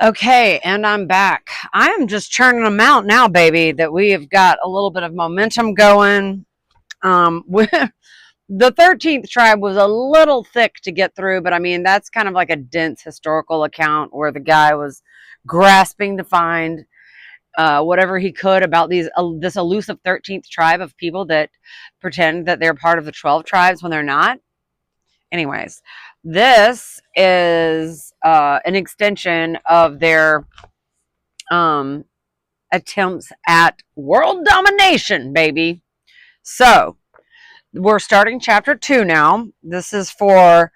Okay, and I'm back. I am just churning them out now, baby, that we have got a little bit of momentum going. The 13th tribe was a little thick to get through, but I mean, that's kind of like a dense historical account where the guy was grasping to find whatever he could about this elusive 13th tribe of people that pretend that they're part of the 12 tribes when they're not. Anyways, this is an extension of their attempts at world domination, baby. So we're starting chapter 2 now. This is for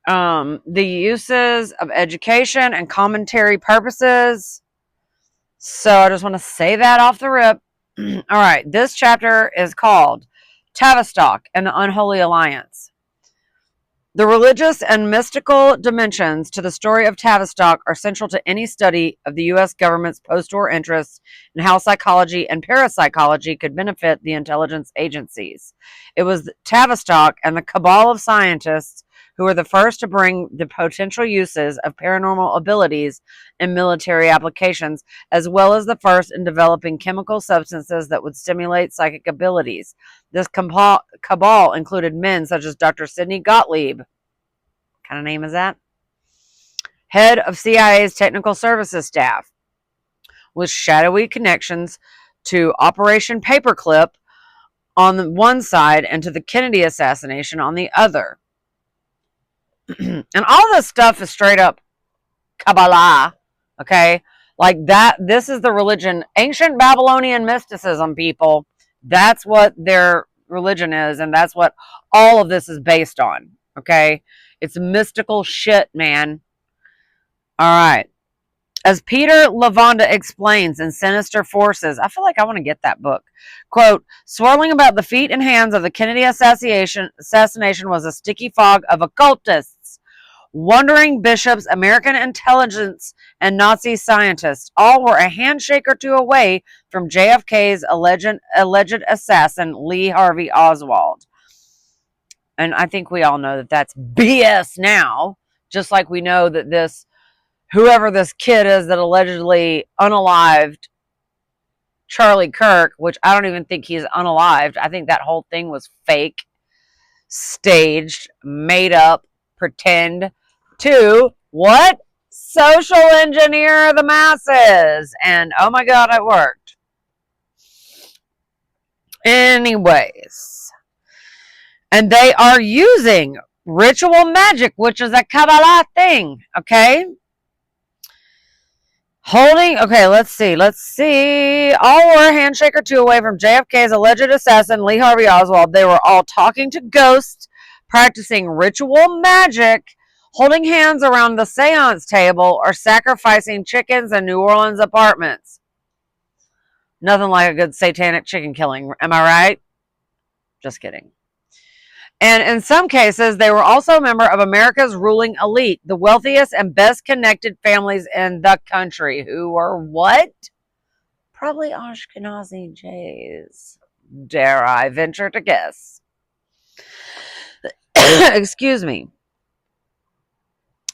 the uses of education and commentary purposes. So I just want to say that off the rip. All right, this chapter is called Tavistock and the Unholy Alliance. The religious and mystical dimensions to the story of Tavistock are central to any study of the U.S. government's post-war interests in how psychology and parapsychology could benefit the intelligence agencies. It was Tavistock and the cabal of scientists who were the first to bring the potential uses of paranormal abilities in military applications, as well as the first in developing chemical substances that would stimulate psychic abilities. This cabal included men such as Dr. Sidney Gottlieb. What kind of name is that? Head of CIA's technical services staff, with shadowy connections to Operation Paperclip on the one side and to the Kennedy assassination on the other. And all this stuff is straight up Kabbalah, okay? Like that, this is the religion, ancient Babylonian mysticism, people. That's what their religion is, and that's what all of this is based on, okay? It's mystical shit, man. All right. As Peter Lavanda explains in Sinister Forces, I feel like I want to get that book. Quote, swirling about the feet and hands of the Kennedy assassination was a sticky fog of occultists, wandering bishops, American intelligence, and Nazi scientists. All were a handshake or two away from JFK's alleged assassin, Lee Harvey Oswald. And I think we all know that that's BS now, just like we know that whoever this kid is that allegedly unalived Charlie Kirk, which I don't even think he's unalived. I think that whole thing was fake, staged, made up, pretend to what? Social engineer the masses. And oh my God, it worked. Anyways. And they are using ritual magic, which is a Kabbalah thing, okay? Let's see. All were a handshake or two away from JFK's alleged assassin, Lee Harvey Oswald. They were all talking to ghosts, practicing ritual magic, holding hands around the seance table, or sacrificing chickens in New Orleans apartments. Nothing like a good satanic chicken killing, am I right? Just kidding. And in some cases, they were also a member of America's ruling elite, the wealthiest and best connected families in the country, who were what? Probably Ashkenazi Jays, dare I venture to guess. Excuse me.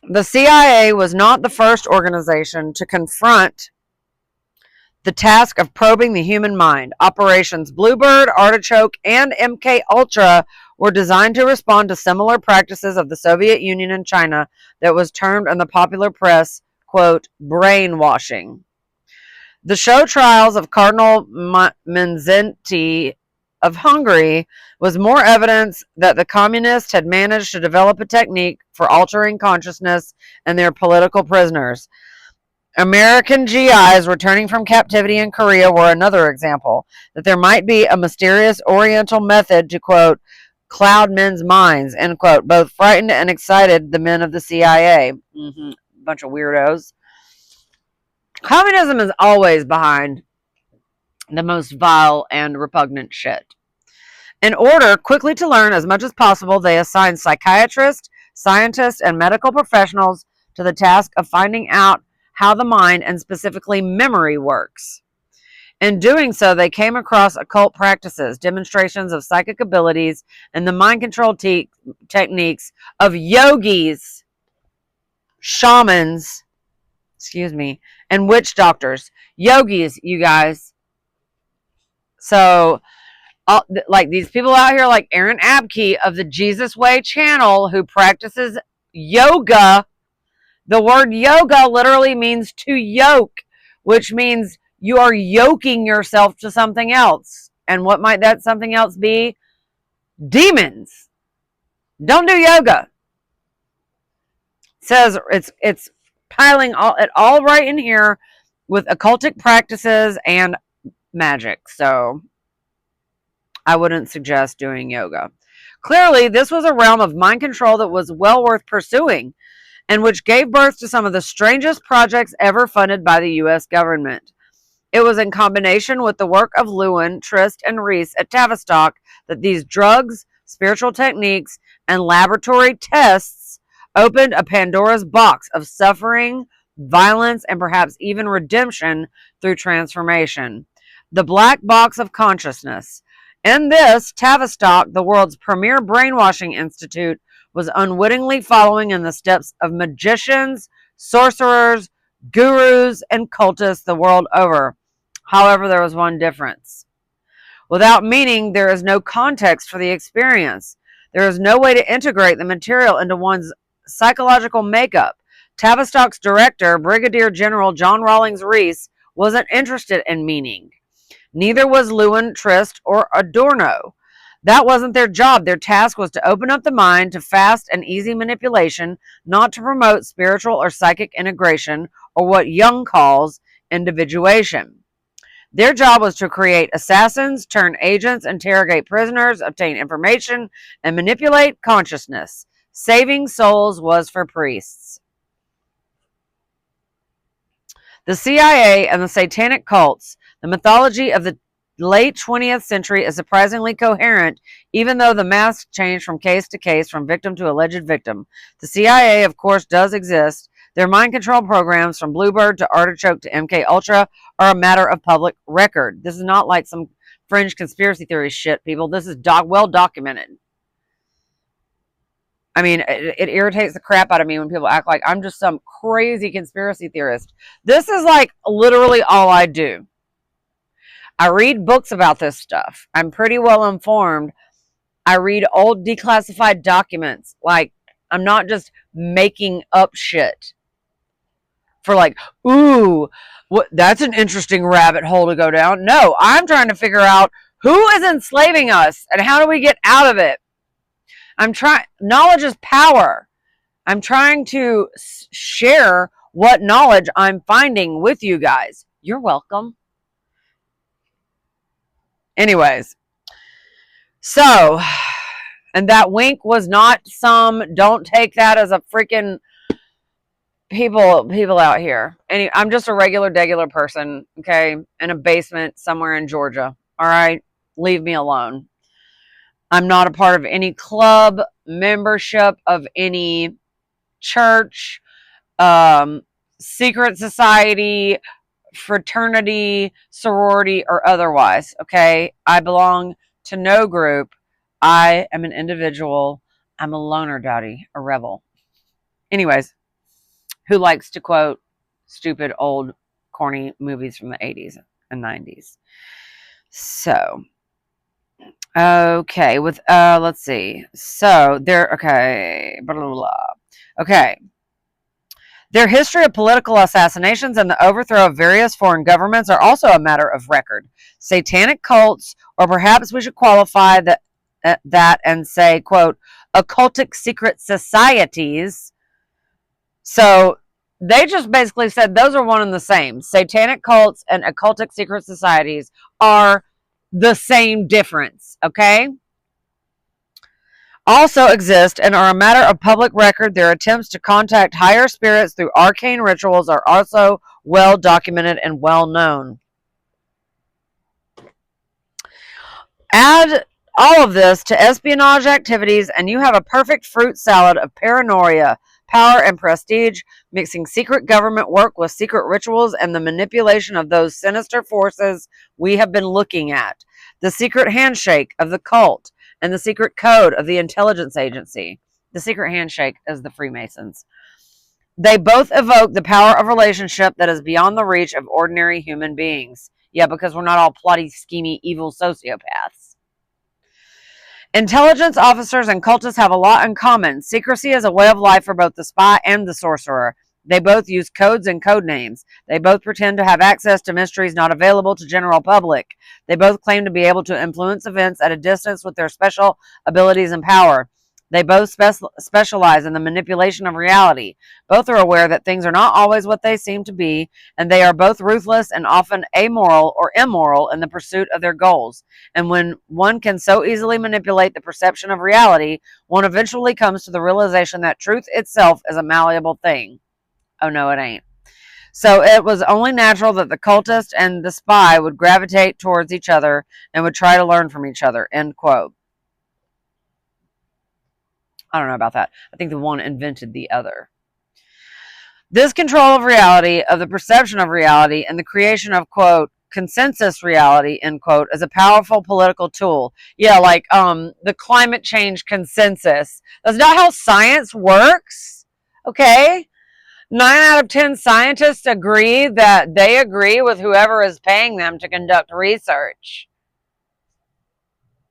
The CIA was not the first organization to confront the task of probing the human mind. Operations Bluebird, Artichoke, and MK Ultra were designed to respond to similar practices of the Soviet Union and China that was termed in the popular press, quote, brainwashing. The show trials of Cardinal Mindszenty of Hungary was more evidence that the communists had managed to develop a technique for altering consciousness in their political prisoners. American GIs returning from captivity in Korea were another example, that there might be a mysterious Oriental method to, quote, cloud men's minds, end quote. Both frightened and excited the men of the CIA. Bunch of weirdos. Communism is always behind the most vile and repugnant shit. In order quickly to learn as much as possible, they assigned psychiatrists, scientists, and medical professionals to the task of finding out how the mind and specifically memory works. In doing so, they came across occult practices, demonstrations of psychic abilities, and the mind control techniques of yogis, shamans, excuse me, and witch doctors, yogis, you guys. So, like these people out here, like Aaron Abke of the Jesus Way channel, who practices yoga. The word yoga literally means to yoke, which means you are yoking yourself to something else. And what might that something else be? Demons. Don't do yoga. It says it's piling it all right in here with occultic practices and magic. So I wouldn't suggest doing yoga. Clearly, this was a realm of mind control that was well worth pursuing, and which gave birth to some of the strangest projects ever funded by the U.S. government. It was in combination with the work of Lewin, Trist, and Reese at Tavistock that these drugs, spiritual techniques, and laboratory tests opened a Pandora's box of suffering, violence, and perhaps even redemption through transformation. The black box of consciousness. In this, Tavistock, the world's premier brainwashing institute, was unwittingly following in the steps of magicians, sorcerers, gurus, and cultists the world over. However, there was one difference. Without meaning, there is no context for the experience. There is no way to integrate the material into one's psychological makeup. Tavistock's director, Brigadier General John Rawlings Reese, wasn't interested in meaning. Neither was Lewin, Trist, or Adorno. That wasn't their job. Their task was to open up the mind to fast and easy manipulation, not to promote spiritual or psychic integration, or what Jung calls individuation. Their job was to create assassins, turn agents, interrogate prisoners, obtain information, and manipulate consciousness. Saving souls was for priests. The CIA and the satanic cults, the mythology of the late 20th century is surprisingly coherent, even though the masks change from case to case, from victim to alleged victim. The CIA, of course, does exist. Their mind control programs, from Bluebird to Artichoke to MK Ultra, are a matter of public record. This is not like some fringe conspiracy theory shit, people. This is well documented. I mean, it irritates the crap out of me when people act like I'm just some crazy conspiracy theorist. This is like literally all I do. I read books about this stuff. I'm pretty well informed. I read old declassified documents. Like, I'm not just making up shit for like, ooh, that's an interesting rabbit hole to go down. No, I'm trying to figure out who is enslaving us and how do we get out of it. Knowledge is power. I'm trying to share what knowledge I'm finding with you guys. You're welcome. Anyways, so, and that wink was not some, don't take that as a freaking people out here. I'm just a regular person, okay, in a basement somewhere in Georgia. All right, leave me alone. I'm not a part of any club, membership of any church, secret society, fraternity, sorority, or otherwise. Okay, I belong to no group. I am an individual. I'm a loner daddy, a rebel. Anyways, who likes to quote stupid old corny movies from the 80s and 90s? So, okay, with let's see. So okay, blah, blah, blah. Okay. Their history of political assassinations and the overthrow of various foreign governments are also a matter of record. Satanic cults, or perhaps we should qualify that and say, quote, occultic secret societies. So they just basically said those are one and the same. Satanic cults and occultic secret societies are the same difference, okay? Also exist and are a matter of public record. Their attempts to contact higher spirits through arcane rituals are also well documented and well known. Add all of this to espionage activities and you have a perfect fruit salad of paranoia, power, and prestige, mixing secret government work with secret rituals and the manipulation of those sinister forces we have been looking at. The secret handshake of the cult and the secret code of the intelligence agency. The secret handshake is the Freemasons. They both evoke the power of relationship that is beyond the reach of ordinary human beings. Yeah, because we're not all plotty, schemy, evil sociopaths. Intelligence officers and cultists have a lot in common. Secrecy is a way of life for both the spy and the sorcerer. They both use codes and code names. They both pretend to have access to mysteries not available to general public. They both claim to be able to influence events at a distance with their special abilities and power. They both specialize in the manipulation of reality. Both are aware that things are not always what they seem to be, and they are both ruthless and often amoral or immoral in the pursuit of their goals. And when one can so easily manipulate the perception of reality, one eventually comes to the realization that truth itself is a malleable thing. Oh, no, it ain't. So it was only natural that the cultist and the spy would gravitate towards each other and would try to learn from each other. End quote. I don't know about that. I think the one invented the other. This control of reality, of the perception of reality, and the creation of, quote, consensus reality, end quote, is a powerful political tool. Yeah, like the climate change consensus. That's not how science works. Okay? 9 out of 10 scientists agree that they agree with whoever is paying them to conduct research.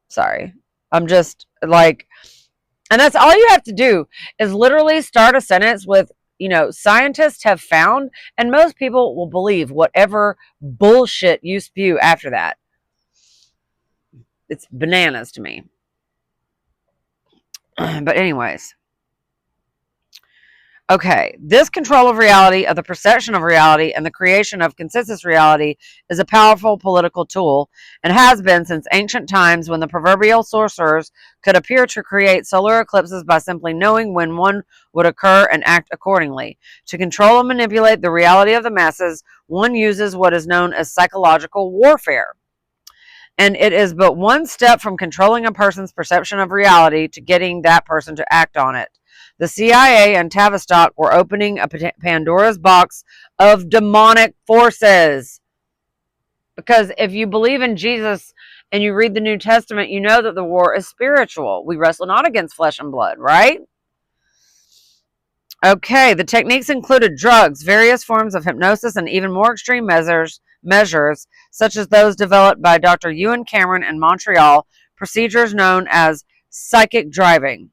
Sorry. I'm just like, and that's all you have to do is literally start a sentence with, scientists have found, and most people will believe whatever bullshit you spew after that. It's bananas to me. But anyways. Okay, this control of reality, of the perception of reality, and the creation of consensus reality is a powerful political tool and has been since ancient times, when the proverbial sorcerers could appear to create solar eclipses by simply knowing when one would occur and act accordingly. To control and manipulate the reality of the masses, one uses what is known as psychological warfare. And it is but one step from controlling a person's perception of reality to getting that person to act on it. The CIA and Tavistock were opening a Pandora's box of demonic forces. Because if you believe in Jesus and you read the New Testament, you know that the war is spiritual. We wrestle not against flesh and blood, right? Okay, the techniques included drugs, various forms of hypnosis, and even more extreme measures, such as those developed by Dr. Ewan Cameron in Montreal, procedures known as psychic driving,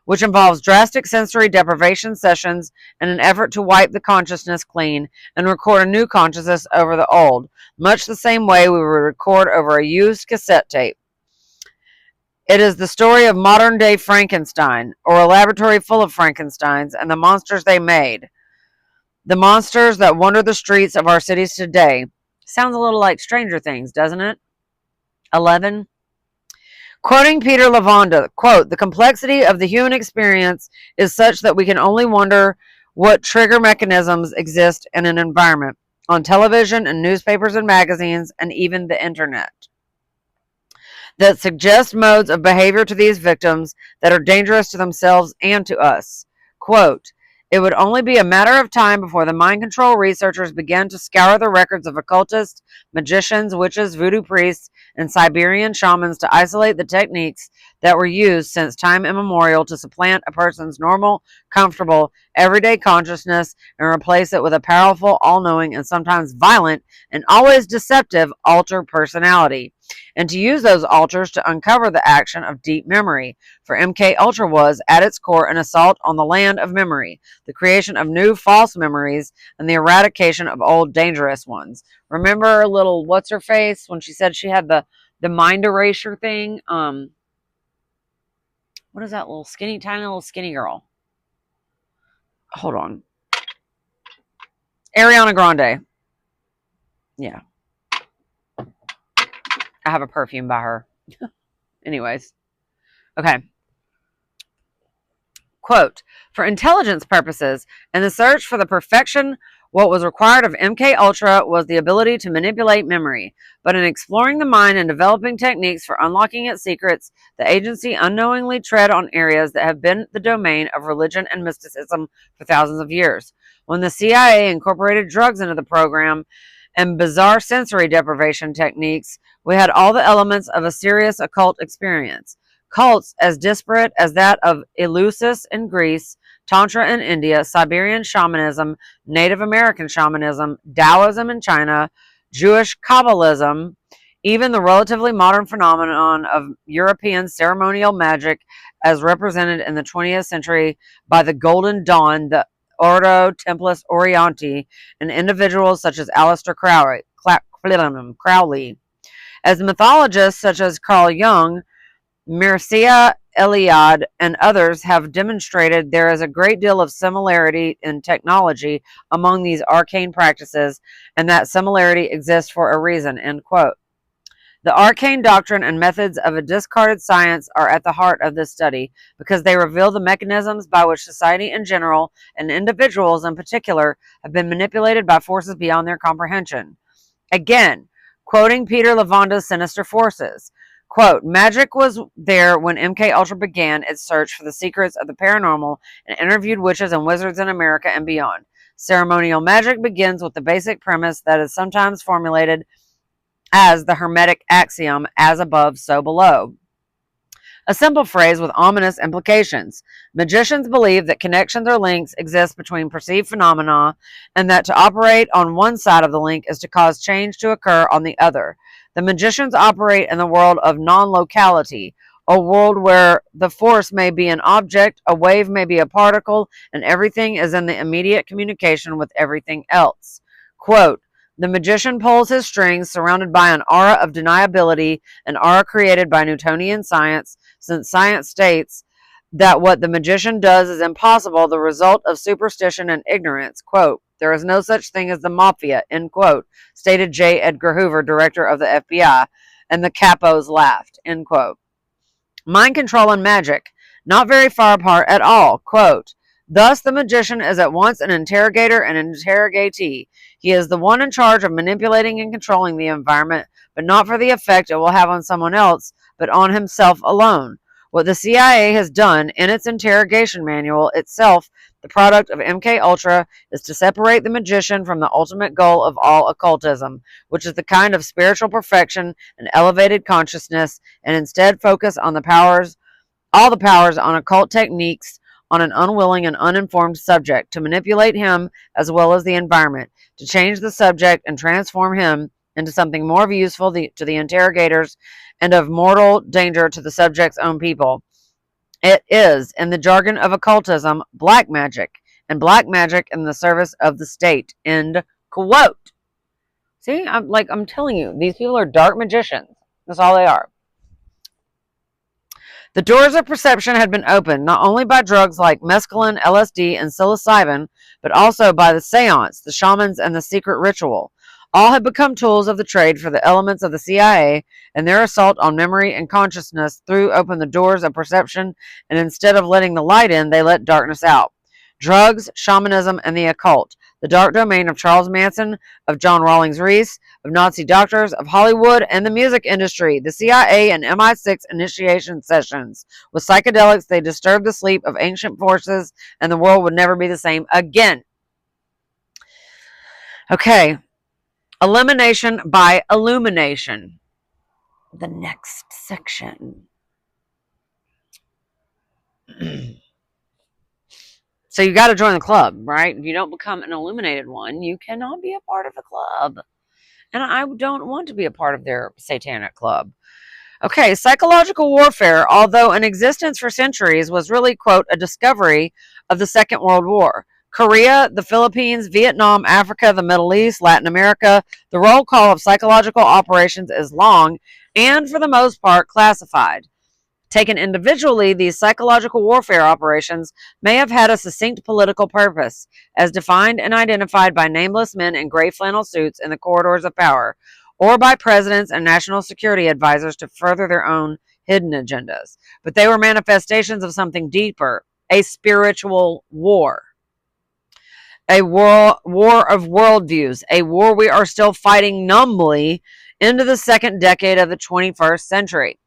which involves drastic sensory deprivation sessions in an effort to wipe the consciousness clean and record a new consciousness over the old, much the same way we would record over a used cassette tape. It is the story of modern-day Frankenstein, or a laboratory full of Frankensteins and the monsters they made. The monsters that wander the streets of our cities today. Sounds a little like Stranger Things, doesn't it? 11. Quoting Peter Lavanda, quote, "The complexity of the human experience is such that we can only wonder what trigger mechanisms exist in an environment, on television and newspapers and magazines and even the internet, that suggest modes of behavior to these victims that are dangerous to themselves and to us." Quote, "It would only be a matter of time before the mind control researchers began to scour the records of occultists, magicians, witches, voodoo priests, and Siberian shamans to isolate the techniques that were used since time immemorial to supplant a person's normal, comfortable, everyday consciousness and replace it with a powerful, all-knowing, and sometimes violent, and always deceptive alter personality, and to use those alters to uncover the action of deep memory. For MK Ultra was, at its core, an assault on the land of memory, the creation of new false memories, and the eradication of old dangerous ones." Remember little what's-her-face when she said she had the mind erasure thing? What is that little tiny little skinny girl? Hold on. Ariana Grande. Yeah. I have a perfume by her. Anyways. Okay. Quote, "For intelligence purposes and the search for the perfection, what was required of MK Ultra was the ability to manipulate memory. But in exploring the mind and developing techniques for unlocking its secrets, the agency unknowingly tread on areas that have been the domain of religion and mysticism for thousands of years. When the CIA incorporated drugs into the program and bizarre sensory deprivation techniques, we had all the elements of a serious occult experience. Cults as disparate as that of Eleusis in Greece, Tantra in India, Siberian shamanism, Native American shamanism, Taoism in China, Jewish Kabbalism, even the relatively modern phenomenon of European ceremonial magic as represented in the 20th century by the Golden Dawn, the Ordo Templis Orientis, and individuals such as Aleister Crowley. As mythologists such as Carl Jung, Mircea Eliade, and others have demonstrated, there is a great deal of similarity in technology among these arcane practices, and that similarity exists for a reason. End quote. The arcane doctrine and methods of a discarded science are at the heart of this study because they reveal the mechanisms by which society in general and individuals in particular have been manipulated by forces beyond their comprehension. Again, quoting Peter Lavanda's Sinister Forces, quote, magic was there when MK Ultra began its search for the secrets of the paranormal and interviewed witches and wizards in America and beyond. Ceremonial magic begins with the basic premise that is sometimes formulated as the Hermetic axiom, as above, so below. A simple phrase with ominous implications. Magicians believe that connections or links exist between perceived phenomena, and that to operate on one side of the link is to cause change to occur on the other. The magicians operate in the world of non-locality, a world where the force may be an object, a wave may be a particle, and everything is in the immediate communication with everything else. Quote, the magician pulls his strings surrounded by an aura of deniability, an aura created by Newtonian science, since science states that what the magician does is impossible, the result of superstition and ignorance. Quote, there is no such thing as the mafia, end quote, stated J. Edgar Hoover, director of the FBI, and the capos laughed, end quote. Mind control and magic, not very far apart at all. Quote, thus the magician is at once an interrogator and an interrogatee. He is the one in charge of manipulating and controlling the environment, but not for the effect it will have on someone else, but on himself alone. What the CIA has done in its interrogation manual, itself the product of MK Ultra, is to separate the magician from the ultimate goal of all occultism, which is the kind of spiritual perfection and elevated consciousness, and instead focus on all the powers on occult techniques on an unwilling and uninformed subject, to manipulate him as well as the environment, to change the subject and transform him into something more useful to the interrogators and of mortal danger to the subject's own people. It is, in the jargon of occultism, black magic, and black magic in the service of the state. End quote. See, I'm telling you, these people are dark magicians. That's all they are. The doors of perception had been opened not only by drugs like mescaline, LSD, and psilocybin, but also by the seance, the shamans, and the secret ritual. All had become tools of the trade for the elements of the CIA, and their assault on memory and consciousness threw open the doors of perception, and instead of letting the light in, they let darkness out. Drugs, shamanism, and the occult, the dark domain of Charles Manson, of John Rawlings Reese, of Nazi doctors, of Hollywood, and the music industry. The CIA and MI6 initiation sessions. With psychedelics, they disturbed the sleep of ancient forces, and the world would never be the same again. Okay. Elimination by illumination. The next section. So you got to join the club, right? If you don't become an illuminated one, you cannot be a part of the club. And I don't want to be a part of their satanic club. Okay, psychological warfare, although in existence for centuries, was really, quote, a discovery of the Second World War. Korea, the Philippines, Vietnam, Africa, the Middle East, Latin America, the roll call of psychological operations is long and, for the most part, classified. Taken individually, these psychological warfare operations may have had a succinct political purpose, as defined and identified by nameless men in gray flannel suits in the corridors of power, or by presidents and national security advisors to further their own hidden agendas. But they were manifestations of something deeper, a spiritual war. A war of worldviews, a war we are still fighting numbly into the second decade of the 21st century.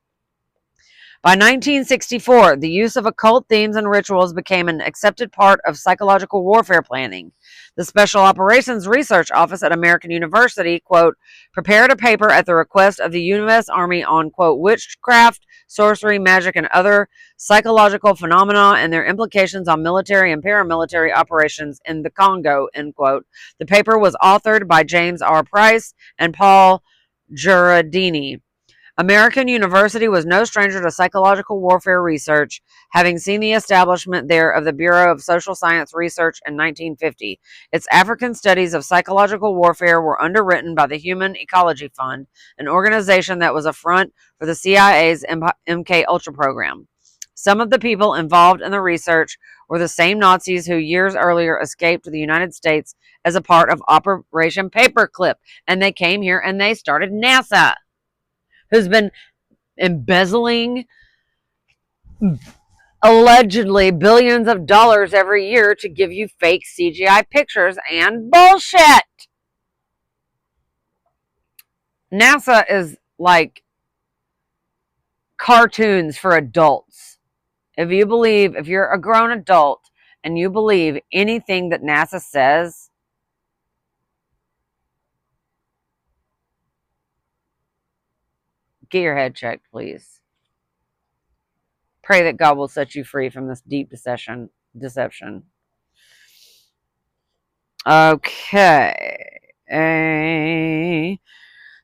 By 1964, the use of occult themes and rituals became an accepted part of psychological warfare planning. The Special Operations Research Office at American University, quote, prepared a paper at the request of the U.S. Army on, quote, witchcraft, sorcery, magic, and other psychological phenomena and their implications on military and paramilitary operations in the Congo, end quote. The paper was authored by James R. Price and Paul Giardini. American University was no stranger to psychological warfare research, having seen the establishment there of the Bureau of Social Science Research in 1950. Its African studies of psychological warfare were underwritten by the Human Ecology Fund, an organization that was a front for the CIA's MK-Ultra program. Some of the people involved in the research were the same Nazis who years earlier escaped to the United States as a part of Operation Paperclip, and they came here and they started NASA, who's been embezzling allegedly billions of dollars every year to give you fake CGI pictures and bullshit. NASA is like cartoons for adults. If you're a grown adult and you believe anything that NASA says, get your head checked, please. Pray that God will set you free from this deep deception. Okay.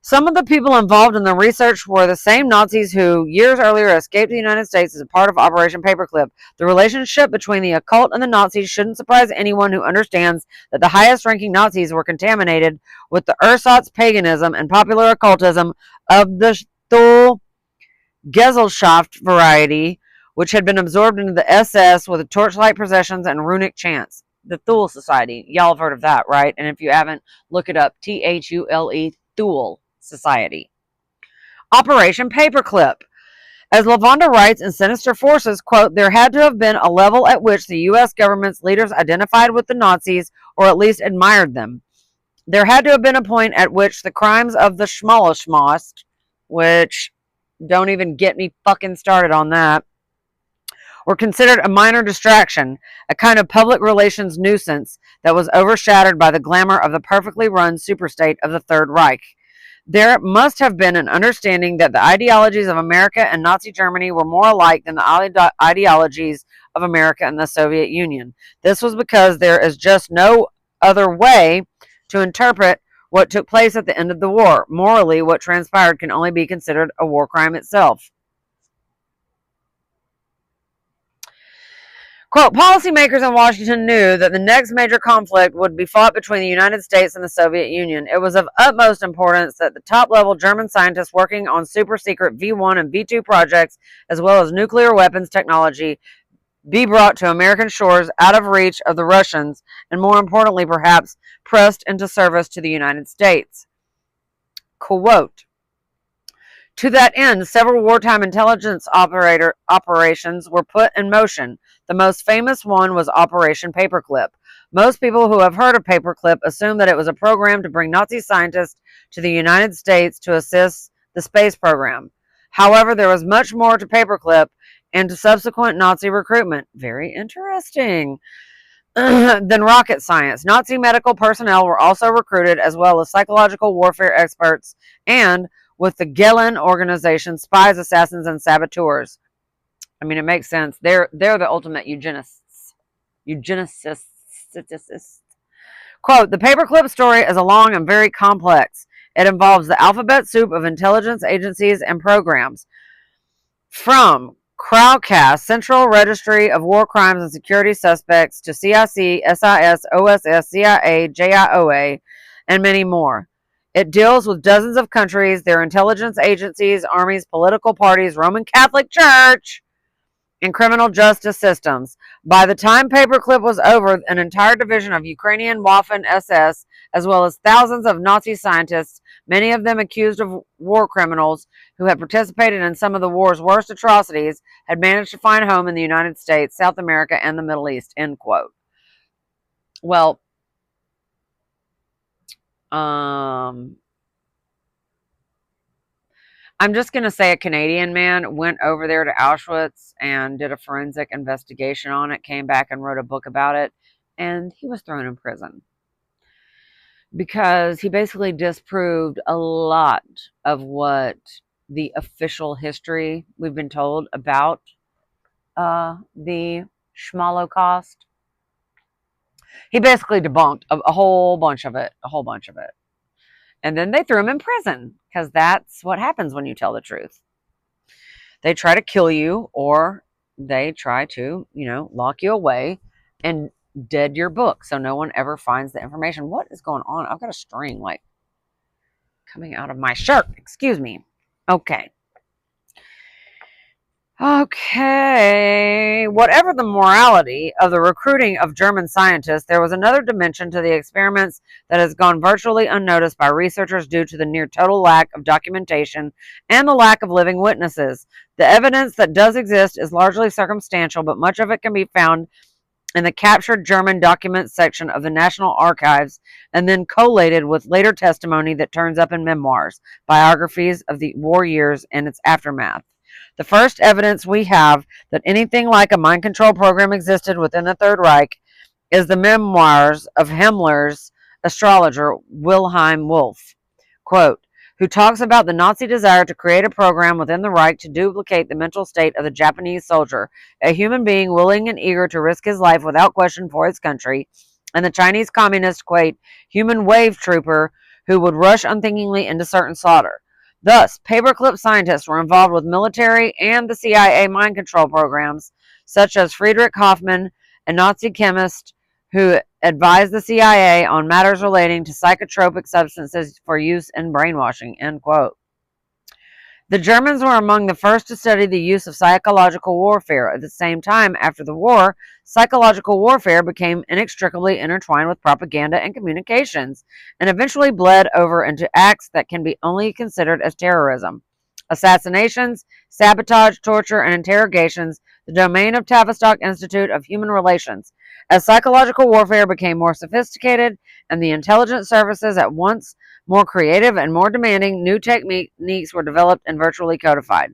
Some of the people involved in the research were the same Nazis who years earlier escaped the United States as a part of Operation Paperclip. The relationship between the occult and the Nazis shouldn't surprise anyone who understands that the highest-ranking Nazis were contaminated with the ersatz paganism and popular occultism of the Thule Gesellschaft variety, which had been absorbed into the SS with torchlight processions and runic chants. The Thule Society. Y'all have heard of that, right? And if you haven't, look it up. Thule, Thule Society. Operation Paperclip. As Lavonda writes in Sinister Forces, quote, there had to have been a level at which the U.S. government's leaders identified with the Nazis or at least admired them. There had to have been a point at which the crimes of the Schmollosmost, which don't even get me fucking started on that, were considered a minor distraction, a kind of public relations nuisance that was overshadowed by the glamour of the perfectly run superstate of the Third Reich. There must have been an understanding that the ideologies of America and Nazi Germany were more alike than the ideologies of America and the Soviet Union. This was because there is just no other way to interpret what took place at the end of the war. Morally, what transpired can only be considered a war crime itself. Quote, policymakers in Washington knew that the next major conflict would be fought between the United States and the Soviet Union. It was of utmost importance that the top-level German scientists working on super-secret V-1 and V-2 projects, as well as nuclear weapons technology, be brought to American shores out of reach of the Russians, and more importantly, perhaps, pressed into service to the United States. Quote, to that end, several wartime intelligence operations were put in motion. The most famous one was Operation Paperclip. Most people who have heard of Paperclip assume that it was a program to bring Nazi scientists to the United States to assist the space program. However, there was much more to Paperclip and to subsequent Nazi recruitment. Very interesting. Than rocket science. Nazi medical personnel were also recruited, as well as psychological warfare experts and, with the Gehlen organization, spies, assassins, and saboteurs. I mean, it makes sense. They're the ultimate eugenicists. Quote, the Paperclip story is long and very complex. It involves the alphabet soup of intelligence agencies and programs. From Crowcast, Central Registry of War Crimes and Security Suspects, to CIC, SIS, OSS, CIA, JIOA, and many more. It deals with dozens of countries, their intelligence agencies, armies, political parties, Roman Catholic Church, and criminal justice systems. By the time Paperclip was over, an entire division of Ukrainian Waffen SS, as well as thousands of Nazi scientists, many of them accused of war criminals who had participated in some of the war's worst atrocities, had managed to find home in the United States, South America, and the Middle East, end quote. Well, I'm just going to say a Canadian man went over there to Auschwitz and did a forensic investigation on it, came back and wrote a book about it, and he was thrown in prison because he basically disproved a lot of what the official history we've been told about the Schmolocaust. He basically debunked a whole bunch of it, And then they threw him in prison because that's what happens when you tell the truth. They try to kill you, or they try to, lock you away and dead your book so no one ever finds the information. What is going on? I've got a string like coming out of my shirt. Excuse me. Okay. Whatever the morality of the recruiting of German scientists, there was another dimension to the experiments that has gone virtually unnoticed by researchers due to the near total lack of documentation and the lack of living witnesses. The evidence that does exist is largely circumstantial, but much of it can be found in the captured German documents section of the National Archives and then collated with later testimony that turns up in memoirs, biographies of the war years and its aftermath. The first evidence we have that anything like a mind control program existed within the Third Reich is the memoirs of Himmler's astrologer Wilhelm Wolff, quote, who talks about the Nazi desire to create a program within the Reich to duplicate the mental state of the Japanese soldier, a human being willing and eager to risk his life without question for his country, and the Chinese communist, quote, human wave trooper who would rush unthinkingly into certain slaughter. Thus, paperclip scientists were involved with military and the CIA mind control programs, such as Friedrich Hoffmann, a Nazi chemist who advised the CIA on matters relating to psychotropic substances for use in brainwashing, end quote. The Germans were among the first to study the use of psychological warfare. At the same time, after the war, psychological warfare became inextricably intertwined with propaganda and communications, and eventually bled over into acts that can be only considered as terrorism. Assassinations, sabotage, torture, and interrogations, the domain of Tavistock Institute of Human Relations. As psychological warfare became more sophisticated and the intelligence services at once more creative and more demanding, new techniques were developed and virtually codified.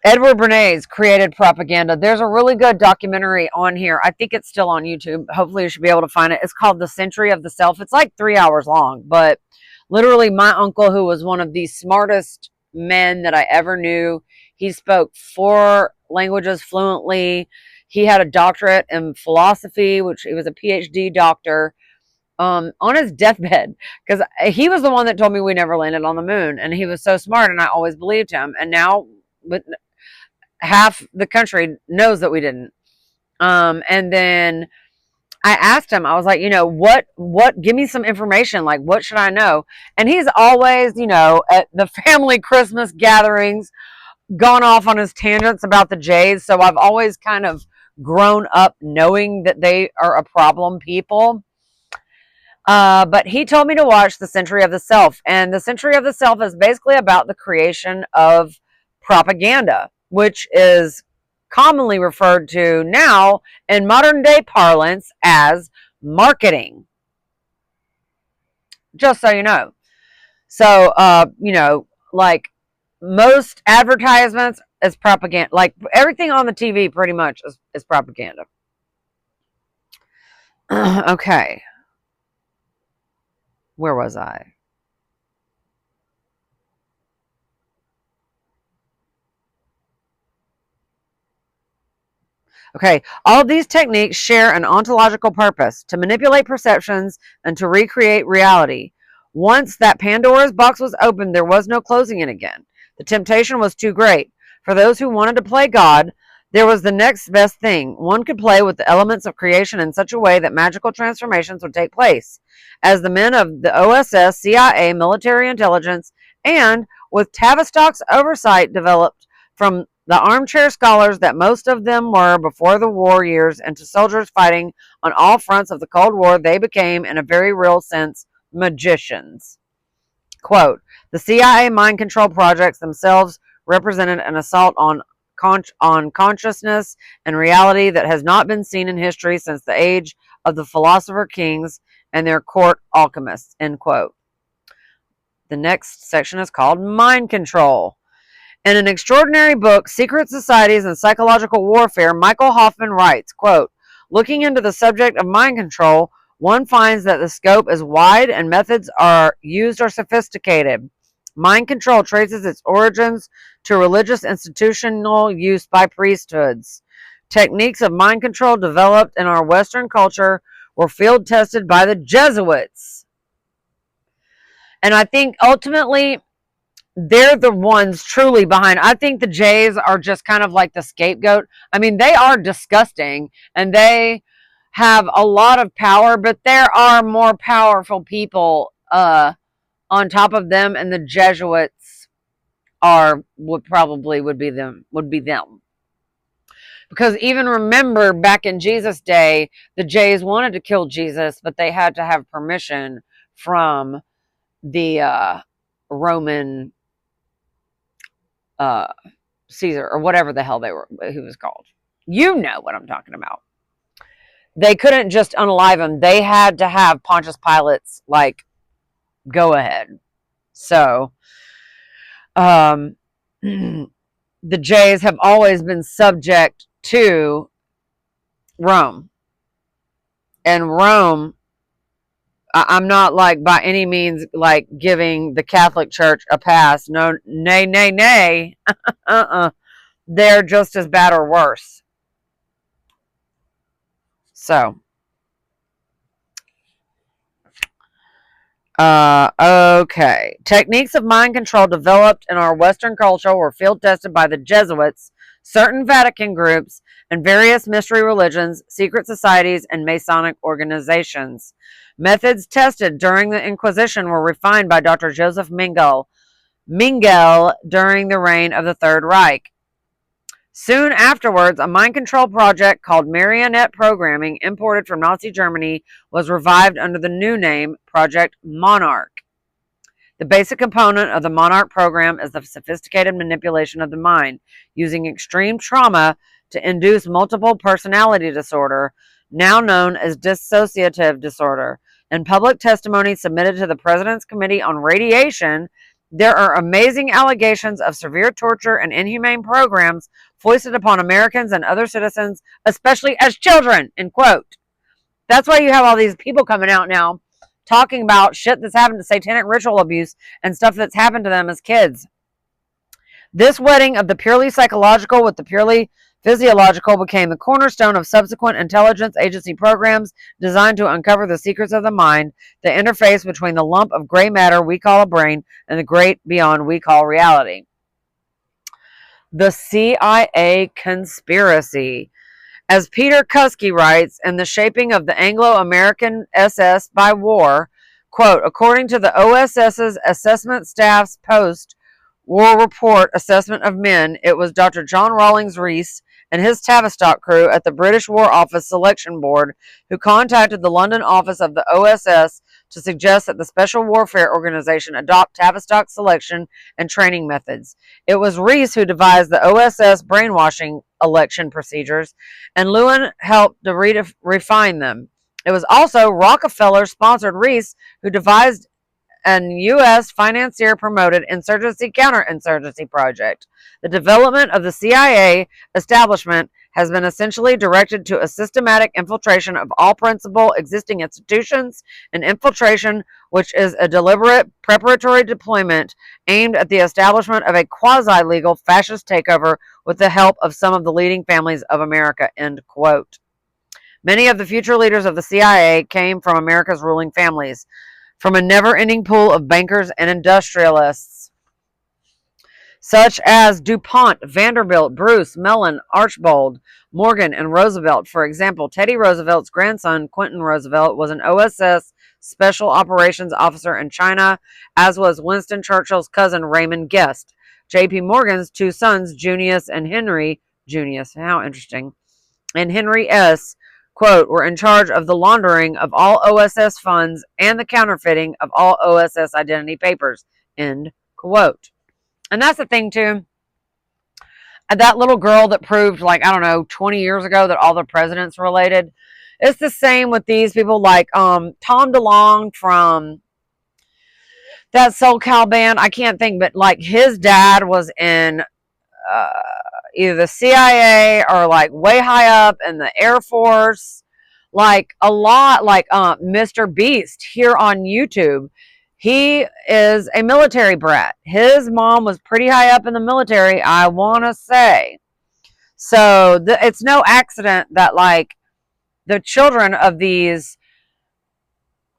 Edward Bernays created propaganda. There's a really good documentary on here. I think it's still on YouTube. Hopefully you should be able to find it. It's called The Century of the Self. It's like 3 hours long, but literally my uncle, who was one of the smartest men that I ever knew, he spoke 4 languages fluently. He had a doctorate in philosophy, which he was a PhD doctor, on his deathbed, because he was the one that told me we never landed on the moon, and he was so smart, and I always believed him. And now, with half the country knows that we didn't. And then I asked him, I was like, what, give me some information. Like, what should I know? And he's always, at the family Christmas gatherings, gone off on his tangents about the Jays. So I've always kind of grown up knowing that they are a problem people. But he told me to watch The Century of the Self. And The Century of the Self is basically about the creation of propaganda, which is commonly referred to now in modern day parlance as marketing. Just so you know. So, like most advertisements is propaganda. Like everything on the TV pretty much is propaganda. Okay. Where was I? Okay, all of these techniques share an ontological purpose: to manipulate perceptions and to recreate reality. Once that Pandora's box was opened, there was no closing it again. The temptation was too great. For those who wanted to play God, there was the next best thing. One could play with the elements of creation in such a way that magical transformations would take place. As the men of the OSS, CIA, military intelligence, and with Tavistock's oversight developed from the armchair scholars that most of them were before the war years into soldiers fighting on all fronts of the Cold War, they became, in a very real sense, magicians. Quote, the CIA mind control projects themselves represented an assault on consciousness and reality that has not been seen in history since the age of the philosopher kings and their court alchemists, end quote. The next section is called Mind Control. In an extraordinary book, Secret Societies and Psychological Warfare, Michael Hoffman writes, quote, looking into the subject of mind control, one finds that the scope is wide and methods are used are sophisticated. Mind control traces its origins to religious institutional use by priesthoods. Techniques of mind control developed in our Western culture were field tested by the Jesuits. And I think ultimately they're the ones truly behind. I think the Jays are just kind of like the scapegoat. I mean, they are disgusting and they have a lot of power, but there are more powerful people on top of them, and the Jesuits would be them. Because even remember back in Jesus' day, the Jays wanted to kill Jesus, but they had to have permission from the Roman Caesar or whatever the hell he was called. You know what I'm talking about. They couldn't just unalive him. They had to have Pontius Pilate's go ahead. So, the Jays have always been subject to Rome. And Rome, I'm not by any means giving the Catholic Church a pass. No, nay, nay, nay. They're just as bad or worse. So, okay. Techniques of mind control developed in our Western culture were field tested by the Jesuits, certain Vatican groups, and various mystery religions, secret societies, and Masonic organizations. Methods tested during the Inquisition were refined by Dr. Joseph Mengele during the reign of the Third Reich. Soon afterwards, a mind control project called marionette programming, imported from Nazi Germany, was revived under the new name Project Monarch. The basic component of the Monarch program is the sophisticated manipulation of the mind, using extreme trauma to induce multiple personality disorder, now known as dissociative disorder. In public testimony submitted to the President's Committee on Radiation, there are amazing allegations of severe torture and inhumane programs foisted upon Americans and other citizens, especially as children, end quote. That's why you have all these people coming out now talking about shit that's happened to satanic ritual abuse and stuff that's happened to them as kids. This wedding of the purely psychological with the purely physiological became the cornerstone of subsequent intelligence agency programs designed to uncover the secrets of the mind, the interface between the lump of gray matter we call a brain and the great beyond we call reality. The CIA conspiracy. As Peter Kuski writes in The Shaping of the Anglo-American SS by War, quote, according to the OSS's assessment staff's post-war report assessment of men, it was Dr. John Rawlings Rees and his Tavistock crew at the British War Office Selection Board who contacted the London office of the OSS to suggest that the Special Warfare Organization adopt Tavistock selection and training methods. It was Rees who devised the OSS brainwashing election procedures, and Lewin helped to refine them. It was also Rockefeller-sponsored Rees who devised an U.S. financier-promoted insurgency-counterinsurgency project. The development of the CIA establishment has been essentially directed to a systematic infiltration of all principal existing institutions, an infiltration which is a deliberate preparatory deployment aimed at the establishment of a quasi-legal fascist takeover with the help of some of the leading families of America, end quote. Many of the future leaders of the CIA came from America's ruling families, from a never-ending pool of bankers and industrialists, such as DuPont, Vanderbilt, Bruce, Mellon, Archbold, Morgan, and Roosevelt. For example, Teddy Roosevelt's grandson, Quentin Roosevelt, was an OSS Special Operations Officer in China, as was Winston Churchill's cousin, Raymond Guest. J.P. Morgan's two sons, Junius and Henry, how interesting, and Henry S., quote, were in charge of the laundering of all OSS funds and the counterfeiting of all OSS identity papers, end quote. And that's the thing, too. That little girl that proved, 20 years ago that all the presidents related, It's the same with these people like Tom DeLonge from that SoCal band. I can't think, but like his dad was in uh, either the CIA or like way high up in the Air Force. Like a lot, like Mr. Beast here on YouTube. He is a military brat. His mom was pretty high up in the military, I want to say. So it's no accident that like the children of these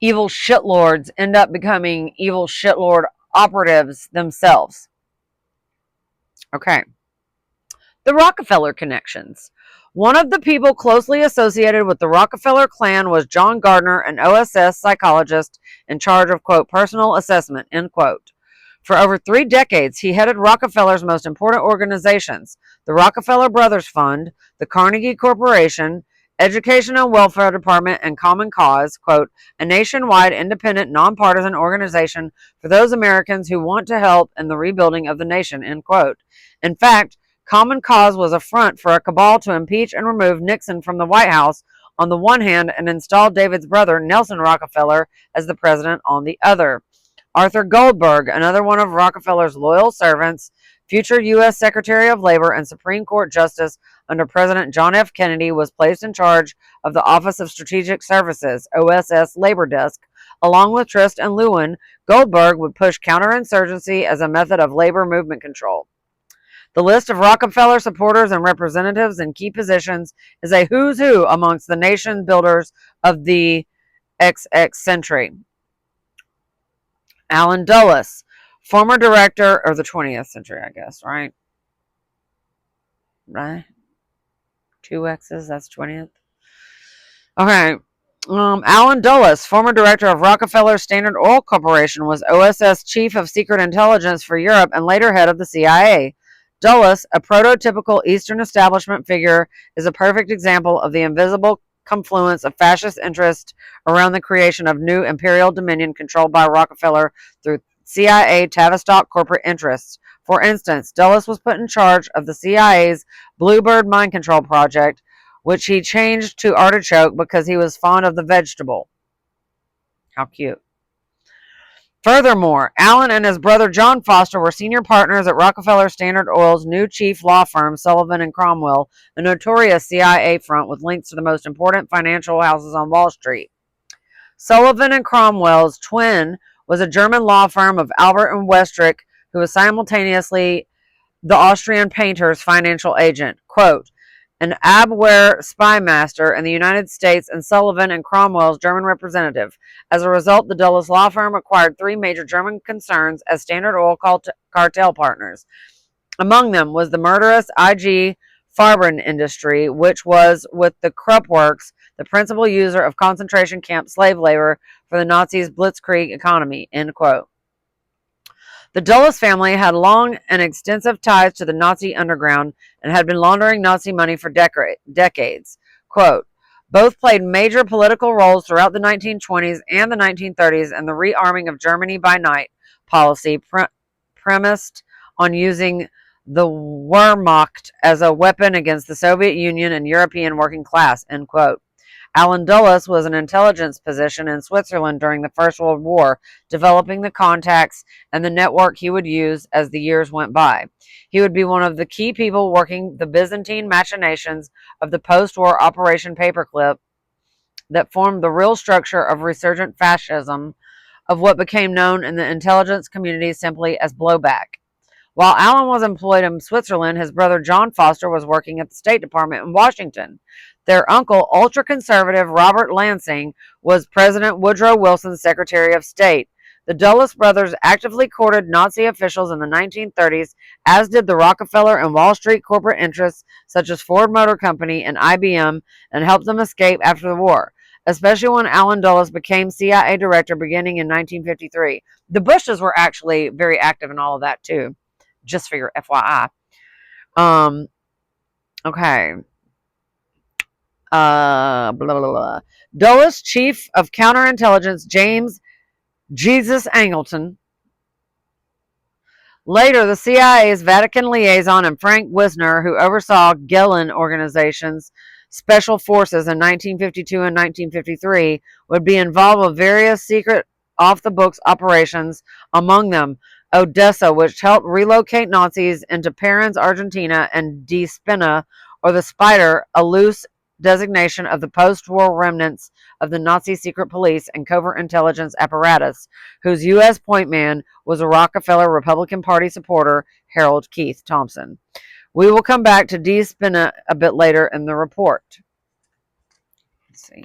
evil shitlords end up becoming evil shitlord operatives themselves. Okay. The Rockefeller connections. One of the people closely associated with the Rockefeller clan was John Gardner, an OSS psychologist in charge of, quote, personal assessment, end quote. For over 3 decades, he headed Rockefeller's most important organizations, the Rockefeller Brothers Fund, the Carnegie Corporation, Education and Welfare Department, and Common Cause, quote, a nationwide independent nonpartisan organization for those Americans who want to help in the rebuilding of the nation, end quote. In fact, Common Cause was a front for a cabal to impeach and remove Nixon from the White House on the one hand and install David's brother, Nelson Rockefeller, as the president on the other. Arthur Goldberg, another one of Rockefeller's loyal servants, future U.S. Secretary of Labor and Supreme Court Justice under President John F. Kennedy, was placed in charge of the Office of Strategic Services, OSS Labor Desk. Along with Trist and Lewin, Goldberg would push counterinsurgency as a method of labor movement control. The list of Rockefeller supporters and representatives in key positions is a who's who amongst the nation builders of the XX century. Allen Dulles, former director of the 20th century, I guess, right? Right? 2 X's, that's 20th. Okay. Allen Dulles, former director of Rockefeller Standard Oil Corporation, was OSS chief of secret intelligence for Europe and later head of the CIA. Dulles, a prototypical Eastern establishment figure, is a perfect example of the invisible confluence of fascist interest around the creation of new imperial dominion controlled by Rockefeller through CIA Tavistock corporate interests. For instance, Dulles was put in charge of the CIA's Bluebird mind control project, which he changed to artichoke because he was fond of the vegetable. How cute. Furthermore, Allen and his brother John Foster were senior partners at Rockefeller Standard Oil's new chief law firm, Sullivan and Cromwell, a notorious CIA front with links to the most important financial houses on Wall Street. Sullivan and Cromwell's twin was a German law firm of Albert and Westrick, who was simultaneously the Austrian painter's financial agent. Quote, an Abwehr spy master in the United States and Sullivan and Cromwell's German representative. As a result, the Dulles law firm acquired 3 major German concerns as Standard Oil cartel partners. Among them was the murderous IG Farben industry, which was, with the Krupp Works, the principal user of concentration camp slave labor for the Nazis' blitzkrieg economy, end quote. The Dulles family had long and extensive ties to the Nazi underground and had been laundering Nazi money for decades. Quote, both played major political roles throughout the 1920s and the 1930s in the rearming of Germany by night policy premised on using the Wehrmacht as a weapon against the Soviet Union and European working class, end quote. Allen Dulles was an intelligence position in Switzerland during the First World War, developing the contacts and the network he would use as the years went by. He would be one of the key people working the Byzantine machinations of the post-war Operation Paperclip that formed the real structure of resurgent fascism, of what became known in the intelligence community simply as blowback. While Allen was employed in Switzerland, his brother John Foster was working at the State Department in Washington. Their uncle, ultra-conservative Robert Lansing, was President Woodrow Wilson's Secretary of State. The Dulles brothers actively courted Nazi officials in the 1930s, as did the Rockefeller and Wall Street corporate interests such as Ford Motor Company and IBM, and helped them escape after the war, especially when Allen Dulles became CIA director beginning in 1953. The Bushes were actually very active in all of that too, just for your FYI. Okay. Blah, blah, blah. Dulles chief of counterintelligence James Jesus Angleton. Later, the CIA's Vatican liaison and Frank Wisner, who oversaw Gehlen organizations, Special Forces in 1952 and 1953 would be involved with various secret off-the-books operations, among them Odessa, which helped relocate Nazis into Perens, Argentina, and Die Spinne, or the Spider, a loose designation of the post-war remnants of the Nazi secret police and covert intelligence apparatus, whose U.S. point man was a Rockefeller Republican Party supporter, Harold Keith Thompson. We will come back to Die Spinne a bit later in the report. Let's see.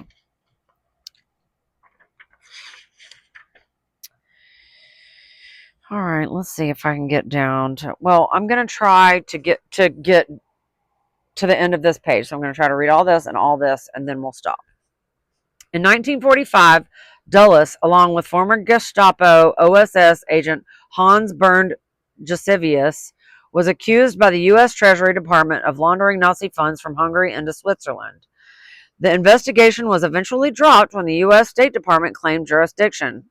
All right, let's see if I can get down to, well, I'm going to try to get to the end of this page. So I'm going to try to read all this, and then we'll stop. In 1945, Dulles, along with former Gestapo OSS agent Hans Bernd Gisevius, was accused by the U.S. Treasury Department of laundering Nazi funds from Hungary into Switzerland. The investigation was eventually dropped when the U.S. State Department claimed jurisdiction.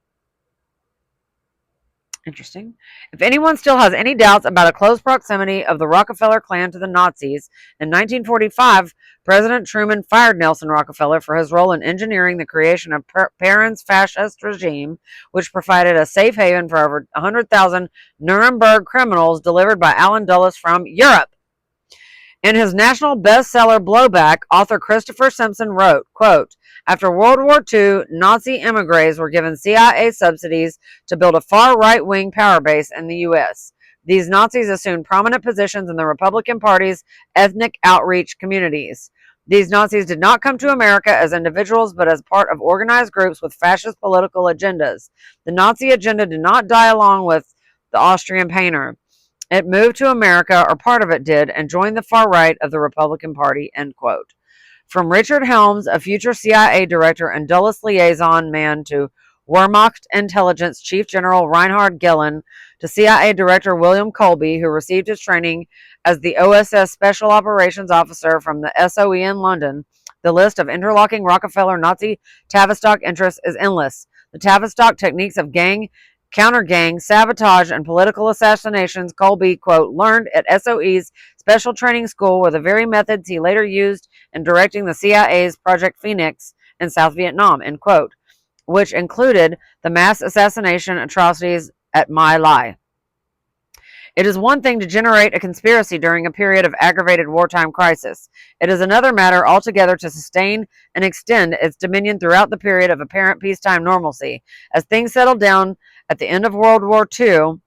Interesting. If anyone still has any doubts about a close proximity of the Rockefeller clan to the Nazis, in 1945, President Truman fired Nelson Rockefeller for his role in engineering the creation of Perens' fascist regime, which provided a safe haven for over 100,000 Nuremberg criminals delivered by Allen Dulles from Europe. In his national bestseller Blowback, author Christopher Simpson wrote, quote, after World War II, Nazi emigres were given CIA subsidies to build a far right-wing power base in the U.S. These Nazis assumed prominent positions in the Republican Party's ethnic outreach communities. These Nazis did not come to America as individuals, but as part of organized groups with fascist political agendas. The Nazi agenda did not die along with the Austrian painter. It moved to America, or part of it did, and joined the far right of the Republican Party, end quote. From Richard Helms, a future CIA director and Dulles liaison man, to Wehrmacht Intelligence Chief General Reinhard Gehlen, to CIA Director William Colby, who received his training as the OSS Special Operations Officer from the SOE in London, the list of interlocking Rockefeller Nazi Tavistock interests is endless. The Tavistock techniques of gang, counter-gang, sabotage, and political assassinations Colby, quote, learned at SOE's special training school were the very methods he later used in directing the CIA's Project Phoenix in South Vietnam, end quote, which included the mass assassination atrocities at My Lai. It is one thing to generate a conspiracy during a period of aggravated wartime crisis. It is another matter altogether to sustain and extend its dominion throughout the period of apparent peacetime normalcy. As things settled down at the end of World War II,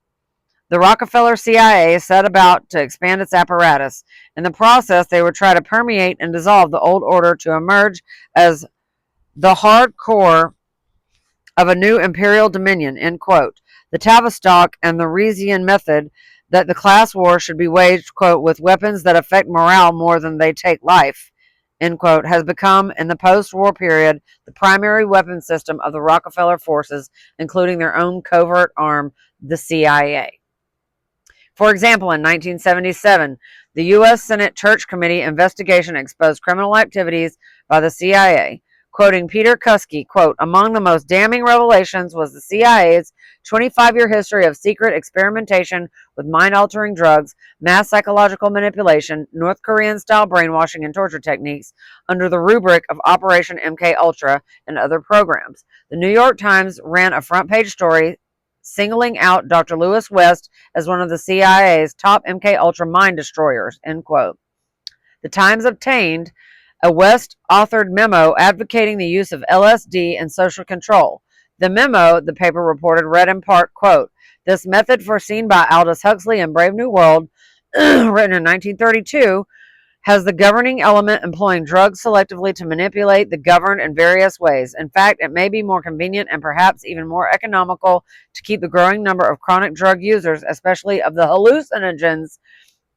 the Rockefeller CIA set about to expand its apparatus. In the process, they would try to permeate and dissolve the old order to emerge as the hard core of a new imperial dominion, end quote. The Tavistock and the Reesian method that the class war should be waged, quote, with weapons that affect morale more than they take life, end quote, has become, in the post-war period, the primary weapon system of the Rockefeller forces, including their own covert arm, the CIA. For example, in 1977, the U.S. Senate Church Committee investigation exposed criminal activities by the CIA. Quoting Peter Kuski, quote, among the most damning revelations was the CIA's 25-year history of secret experimentation with mind-altering drugs, mass psychological manipulation, North Korean-style brainwashing and torture techniques under the rubric of Operation MKUltra and other programs. The New York Times ran a front-page story singling out Dr. Lewis West as one of the CIA's top MKUltra mind destroyers, end quote. The Times obtained a West-authored memo advocating the use of LSD and social control. The memo, the paper reported, read in part, quote, this method foreseen by Aldous Huxley in Brave New World, written in 1932, has the governing element employing drugs selectively to manipulate the governed in various ways. In fact, it may be more convenient and perhaps even more economical to keep the growing number of chronic drug users, especially of the hallucinogens,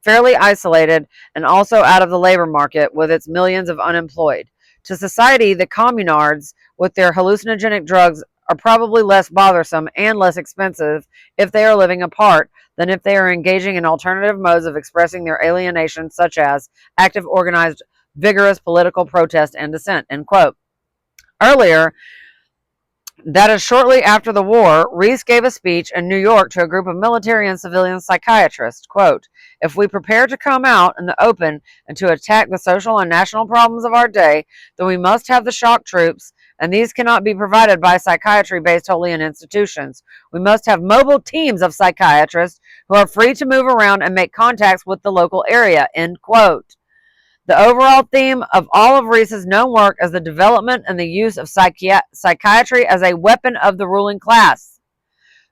fairly isolated and also out of the labor market with its millions of unemployed. To society, the communards with their hallucinogenic drugs are probably less bothersome and less expensive if they are living apart than if they are engaging in alternative modes of expressing their alienation, such as active, organized, vigorous political protest and dissent, end quote. Earlier, That is shortly after the war, Reese gave a speech in New York to a group of military and civilian psychiatrists. Quote, if we prepare to come out in the open and to attack the social and national problems of our day, then we must have the shock troops, and these cannot be provided by psychiatry based wholly in institutions. We must have mobile teams of psychiatrists who are free to move around and make contacts with the local area. End quote. The overall theme of all of Reese's known work is the development and the use of psychiatry as a weapon of the ruling class.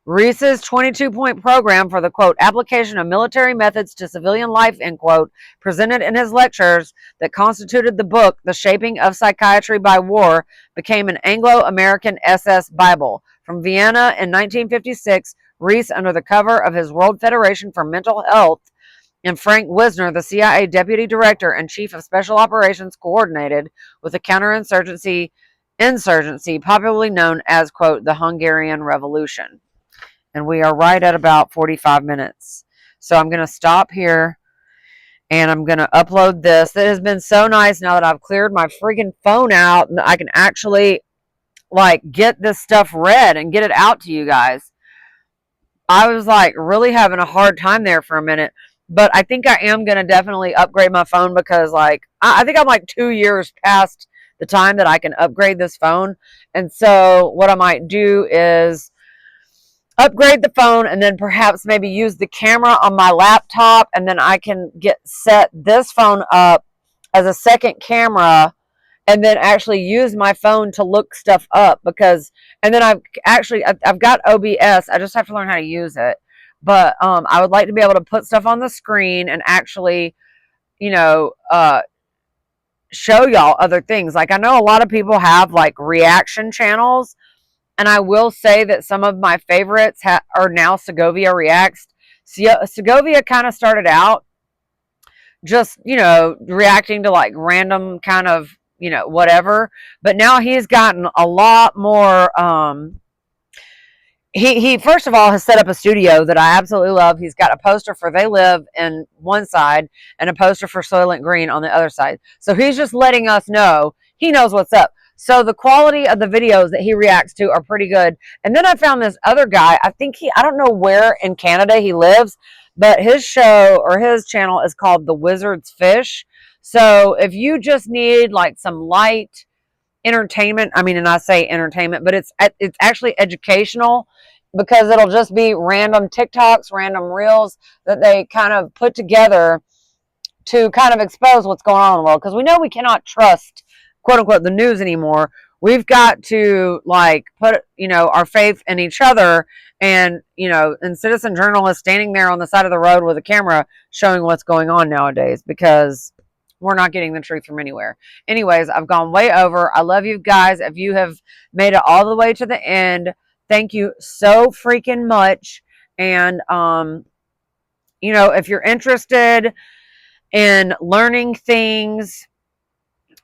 Reese's 22-point program for the, quote, application of military methods to civilian life, end quote, presented in his lectures that constituted the book, The Shaping of Psychiatry by War, became an Anglo-American SS Bible. From Vienna in 1956, Reese, under the cover of his World Federation for Mental Health, and Frank Wisner, the CIA Deputy Director and Chief of Special Operations, coordinated with the counterinsurgency popularly known as, quote, the Hungarian Revolution. And we are right at about 45 minutes. So I'm going to stop here and I'm going to upload this. It has been so nice now that I've cleared my freaking phone out and I can actually like get this stuff read and get it out to you guys. I was like really having a hard time there for a minute. But I think I am going to definitely upgrade my phone because, like, I think I'm like 2 years past the time that I can upgrade this phone. And so what I might do is upgrade the phone and then perhaps maybe use the camera on my laptop. And then I can set this phone up as a second camera and then actually use my phone to look stuff up and then I've got OBS. I just have to learn how to use it. But I would like to be able to put stuff on the screen and actually, show y'all other things. Like I know a lot of people have like reaction channels, and I will say that some of my favorites are now Segovia Reacts. Segovia kind of started out just, reacting to like random kind of, whatever. But now he's gotten a lot more he first of all has set up a studio that I absolutely love. He's got a poster for They Live in one side and a poster for Soylent Green on the other side. So he's just letting us know he knows what's up. So the quality of the videos that he reacts to are pretty good. And then I found this other guy. I don't know where in Canada he lives, but his show or his channel is called The Wizard's Fish. So if you just need like some light entertainment, and I say entertainment, but it's actually educational because it'll just be random TikToks, random reels that they kind of put together to kind of expose what's going on in the world. Because we know we cannot trust, quote unquote, the news anymore. We've got to like put, our faith in each other and, and citizen journalists standing there on the side of the road with a camera showing what's going on nowadays, because we're not getting the truth from anywhere. Anyways, I've gone way over. I love you guys. If you have made it all the way to the end, thank you so freaking much. And, if you're interested in learning things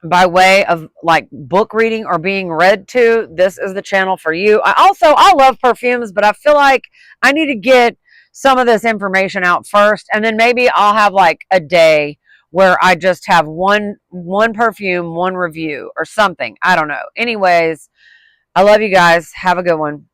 by way of like book reading or being read to, this is the channel for you. I love perfumes, but I feel like I need to get some of this information out first. And then maybe I'll have like a day where I just have one perfume, one review or something. I don't know. Anyways, I love you guys. Have a good one.